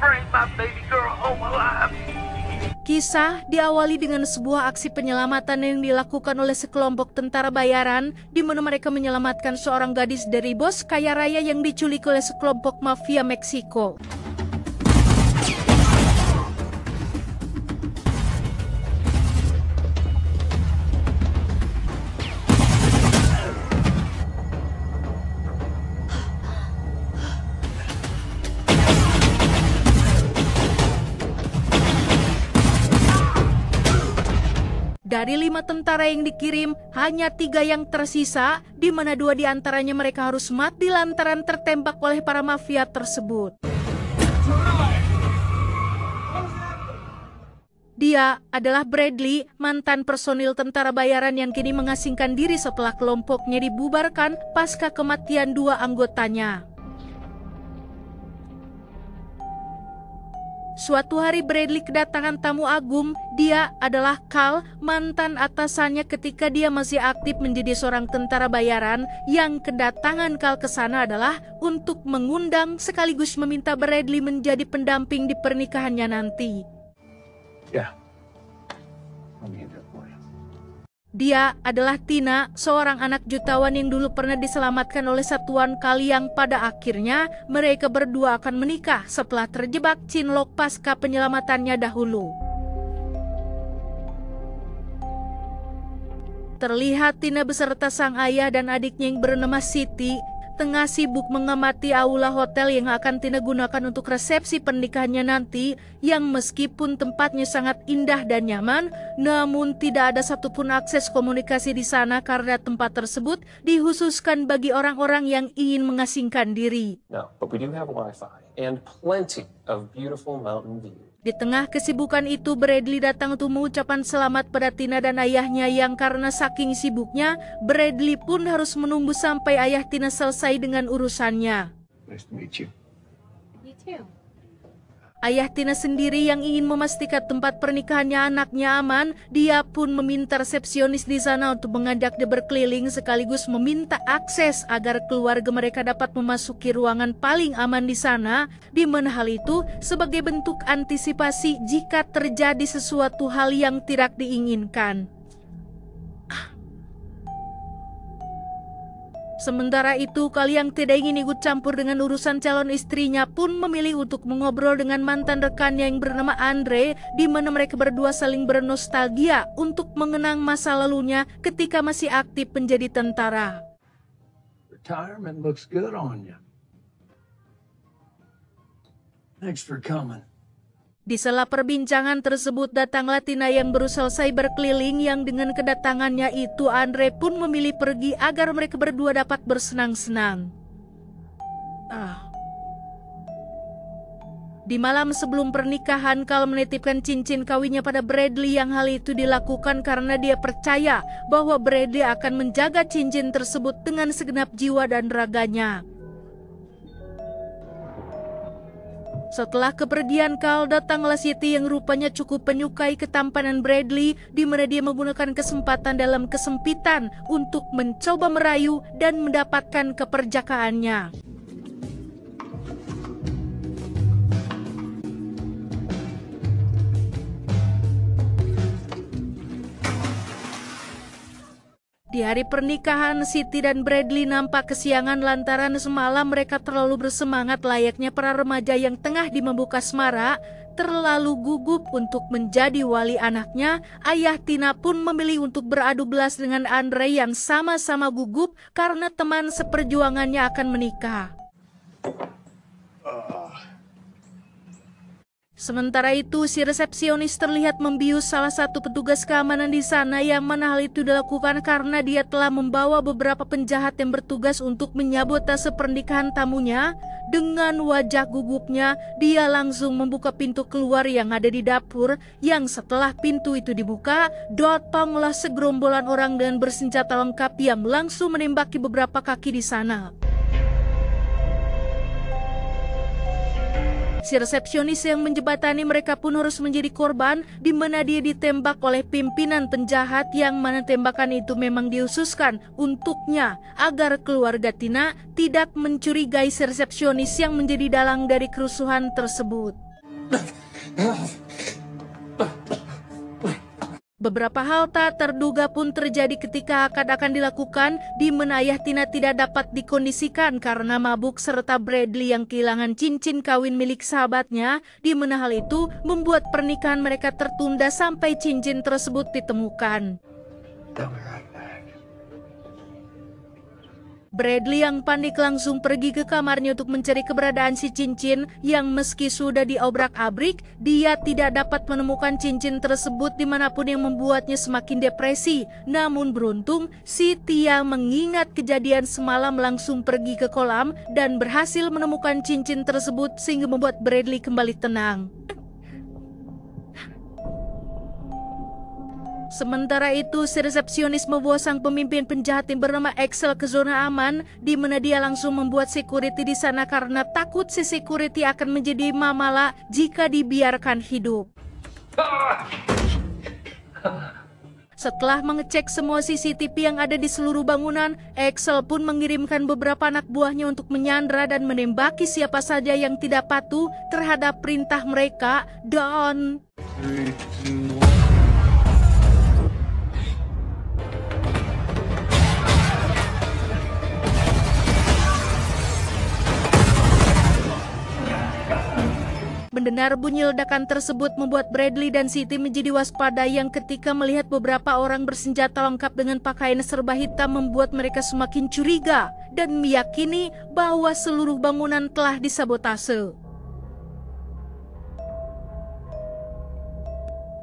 bring my baby girl home alive. Kisah diawali dengan sebuah aksi penyelamatan yang dilakukan oleh sekelompok tentara bayaran, di mana mereka menyelamatkan seorang gadis dari bos kaya raya yang diculik oleh sekelompok mafia Meksiko. Dari 5 tentara yang dikirim, hanya 3 yang tersisa, di mana 2 diantaranya mereka harus mati lantaran tertembak oleh para mafia tersebut. Dia adalah Bradley, mantan personil tentara bayaran yang kini mengasingkan diri setelah kelompoknya dibubarkan pasca kematian 2 anggotanya. Suatu hari Bradley kedatangan tamu agung. Dia adalah Carl, mantan atasannya ketika dia masih aktif menjadi seorang tentara bayaran. Yang kedatangan Carl ke sana adalah untuk mengundang sekaligus meminta Bradley menjadi pendamping di pernikahannya nanti. Yeah. Let me get that for you. Dia adalah Tina, seorang anak jutawan yang dulu pernah diselamatkan oleh satuan Carl yang pada akhirnya mereka berdua akan menikah setelah terjebak cinlok pasca penyelamatannya dahulu. Terlihat Tina beserta sang ayah dan adiknya yang bernama Siti tengah sibuk mengamati aula hotel yang akan Tina gunakan untuk resepsi pernikahannya nanti, yang meskipun tempatnya sangat indah dan nyaman, namun tidak ada satupun akses komunikasi di sana karena tempat tersebut dikhususkan bagi orang-orang yang ingin mengasingkan diri. No, but we do have Wi-Fi and plenty of beautiful mountain views. Di tengah kesibukan itu, Bradley datang untuk mengucapkan selamat pada Tina dan ayahnya yang karena saking sibuknya, Bradley pun harus menunggu sampai ayah Tina selesai dengan urusannya. Nice to meet you. You too. Ayah Tina sendiri yang ingin memastikan tempat pernikahannya anaknya aman, dia pun meminta resepsionis di sana untuk mengajak dia berkeliling sekaligus meminta akses agar keluarga mereka dapat memasuki ruangan paling aman di sana, di mana hal itu sebagai bentuk antisipasi jika terjadi sesuatu hal yang tidak diinginkan. Sementara itu, Carl yang tidak ingin ikut campur dengan urusan calon istrinya pun memilih untuk mengobrol dengan mantan rekannya yang bernama Andre, di mana mereka berdua saling bernostalgia untuk mengenang masa lalunya ketika masih aktif menjadi tentara. Retirement looks good on you. Thanks for coming. Di sela perbincangan tersebut datanglah Tina yang baru selesai berkeliling, yang dengan kedatangannya itu Andre pun memilih pergi agar mereka berdua dapat bersenang-senang. Di malam sebelum pernikahan, Carl menitipkan cincin kawinnya pada Bradley, yang hal itu dilakukan karena dia percaya bahwa Bradley akan menjaga cincin tersebut dengan segenap jiwa dan raganya. Setelah kepergian Carl, datanglah Siti yang rupanya cukup menyukai ketampanan Bradley, di mana dia menggunakan kesempatan dalam kesempitan untuk mencoba merayu dan mendapatkan keperjakaannya. Di hari pernikahan, Siti dan Bradley nampak kesiangan lantaran semalam mereka terlalu bersemangat layaknya para remaja yang tengah dimabuk asmara, terlalu gugup untuk menjadi wali anaknya. Ayah Tina pun memilih untuk beradu belas dengan Andre yang sama-sama gugup karena teman seperjuangannya akan menikah. Sementara itu, si resepsionis terlihat membius salah satu petugas keamanan di sana, yang mana hal itu dilakukan karena dia telah membawa beberapa penjahat yang bertugas untuk menyabotase pernikahan tamunya. Dengan wajah gugupnya, dia langsung membuka pintu keluar yang ada di dapur, yang setelah pintu itu dibuka, datanglah segerombolan orang dengan bersenjata lengkap yang langsung menembaki beberapa kaki di sana. Si resepsionis yang menjebatani mereka pun harus menjadi korban, di mana dia ditembak oleh pimpinan penjahat, yang mana tembakan itu memang dikhususkan untuknya agar keluarga Tina tidak mencurigai si resepsionis yang menjadi dalang dari kerusuhan tersebut. Beberapa hal tak terduga pun terjadi ketika akad akan dilakukan, di mana ayah Tina tidak dapat dikondisikan karena mabuk serta Bradley yang kehilangan cincin kawin milik sahabatnya, di mana hal itu membuat pernikahan mereka tertunda sampai cincin tersebut ditemukan. Bradley yang panik langsung pergi ke kamarnya untuk mencari keberadaan si cincin yang meski sudah diobrak-abrik, dia tidak dapat menemukan cincin tersebut dimanapun yang membuatnya semakin depresi. Namun beruntung, si Tia mengingat kejadian semalam langsung pergi ke kolam dan berhasil menemukan cincin tersebut sehingga membuat Bradley kembali tenang. Sementara itu, si resepsionis membawa sang pemimpin penjahat yang bernama Axel ke zona aman, di mana dia langsung membuat security di sana karena takut si security akan menjadi mamala jika dibiarkan hidup. Setelah mengecek semua CCTV yang ada di seluruh bangunan, Axel pun mengirimkan beberapa anak buahnya untuk menyandra dan menembaki siapa saja yang tidak patuh terhadap perintah mereka dan... Mendengar bunyi ledakan tersebut membuat Bradley dan Siti menjadi waspada yang ketika melihat beberapa orang bersenjata lengkap dengan pakaian serba hitam membuat mereka semakin curiga dan meyakini bahwa seluruh bangunan telah disabotase.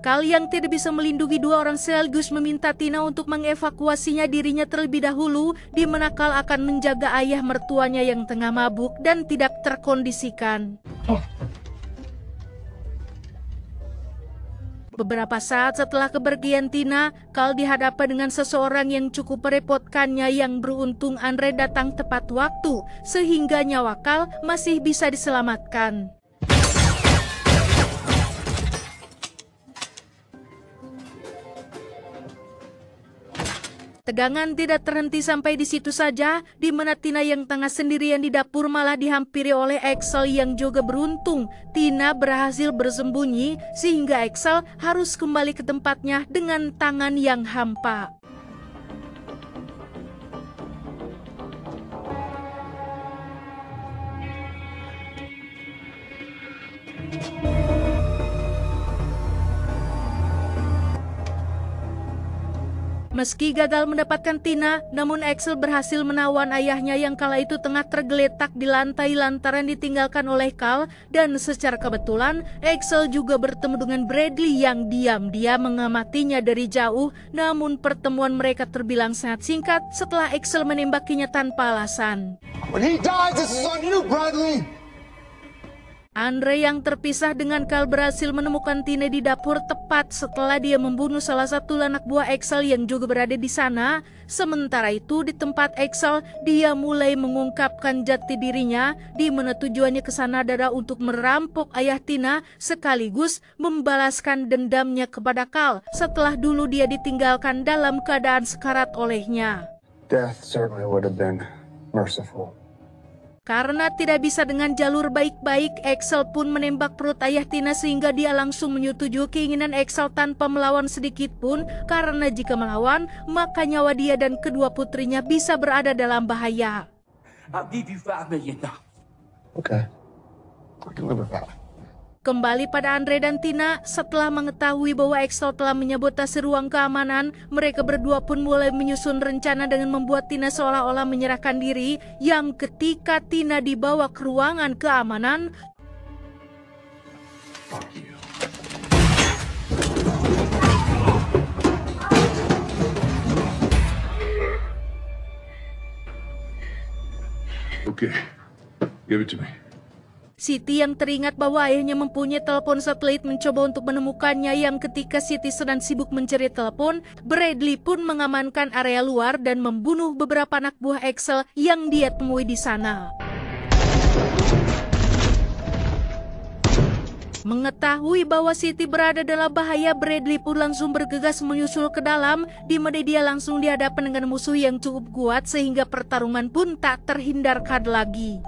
Kal yang tidak bisa melindungi dua orang sekaligus meminta Tina untuk mengevakuasinya dirinya terlebih dahulu, di mana Kal akan menjaga ayah mertuanya yang tengah mabuk dan tidak terkondisikan. Beberapa saat setelah kepergian Tina, Kal dihadapkan dengan seseorang yang cukup merepotkannya yang beruntung Andre datang tepat waktu, sehingga nyawa Kal masih bisa diselamatkan. Tegangan tidak terhenti sampai di situ saja, di mana Tina yang tengah sendirian di dapur malah dihampiri oleh Axel yang juga beruntung. Tina berhasil bersembunyi sehingga Axel harus kembali ke tempatnya dengan tangan yang hampa. Meski gagal mendapatkan Tina, namun Axel berhasil menawan ayahnya yang kala itu tengah tergeletak di lantai lantaran ditinggalkan oleh Kal, dan secara kebetulan Axel juga bertemu dengan Bradley yang diam-diam mengamatinya dari jauh, namun pertemuan mereka terbilang sangat singkat setelah Axel menembakinya tanpa alasan. When he dies, this is on you, Bradley! Andre yang terpisah dengan Kal berhasil menemukan Tina di dapur tepat setelah dia membunuh salah satu anak buah Axel yang juga berada di sana. Sementara itu di tempat Axel, dia mulai mengungkapkan jati dirinya, di mana tujuannya ke sana adalah untuk merampok ayah Tina sekaligus membalaskan dendamnya kepada Kal setelah dulu dia ditinggalkan dalam keadaan sekarat olehnya. Death certainly would have been merciful. Karena tidak bisa dengan jalur baik-baik, Axel pun menembak perut ayah Tina sehingga dia langsung menyetujui keinginan Axel tanpa melawan sedikit pun, karena jika melawan, maka nyawa dia dan kedua putrinya bisa berada dalam bahaya. I'll give you $5 million. Okay. I can live with that. Kembali pada Andre dan Tina, setelah mengetahui bahwa Axel telah menyabotase ruang keamanan, mereka berdua pun mulai menyusun rencana dengan membuat Tina seolah-olah menyerahkan diri, yang ketika Tina dibawa ke ruangan keamanan, Okay, give it to me. Siti yang teringat bahwa ayahnya mempunyai telepon satelit mencoba untuk menemukannya, yang ketika Siti sedang sibuk mencari telepon, Bradley pun mengamankan area luar dan membunuh beberapa anak buah Axel yang dia temui di sana. Mengetahui bahwa Siti berada dalam bahaya, Bradley pun langsung bergegas menyusul ke dalam, di mana dia langsung dihadapkan dengan musuh yang cukup kuat sehingga pertarungan pun tak terhindarkan lagi.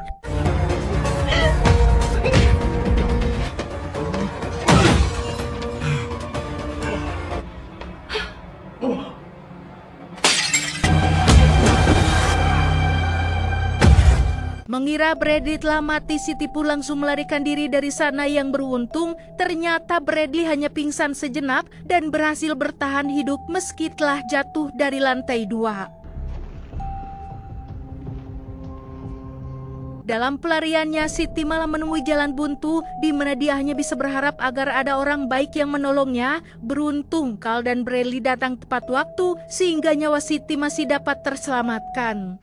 Mengira Bradley telah mati, Siti pun langsung melarikan diri dari sana. Yang beruntung, ternyata Bradley hanya pingsan sejenak dan berhasil bertahan hidup meski telah jatuh dari lantai 2. Dalam pelariannya, Siti malah menemui jalan buntu di mana dia hanya bisa berharap agar ada orang baik yang menolongnya. Beruntung Carl dan Bradley datang tepat waktu sehingga nyawa Siti masih dapat terselamatkan.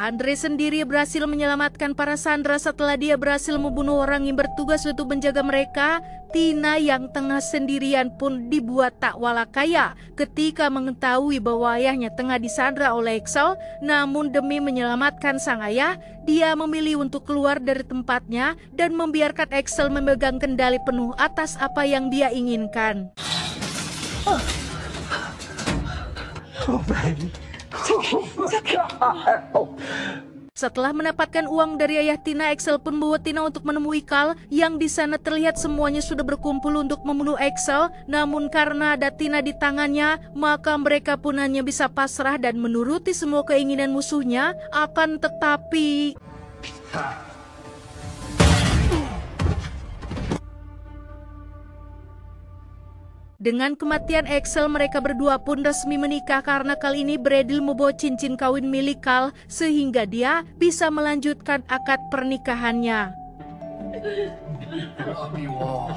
Andre sendiri berhasil menyelamatkan para sandera setelah dia berhasil membunuh orang yang bertugas untuk menjaga mereka. Tina yang tengah sendirian pun dibuat tak walakaya ketika mengetahui bahwa ayahnya tengah disandra oleh Axel. Namun demi menyelamatkan sang ayah, dia memilih untuk keluar dari tempatnya dan membiarkan Axel memegang kendali penuh atas apa yang dia inginkan. Oh, baby. Setelah mendapatkan uang dari ayah Tina, Axel pun membawa Tina untuk menemui Carl yang di sana terlihat semuanya sudah berkumpul untuk membunuh Axel. Namun karena ada Tina di tangannya, maka mereka pun hanya bisa pasrah dan menuruti semua keinginan musuhnya. Akan tetapi dengan kematian Axel, mereka berdua pun resmi menikah karena kali ini Bradley membawa cincin kawin milik Carl sehingga dia bisa melanjutkan akad pernikahannya. Love you all.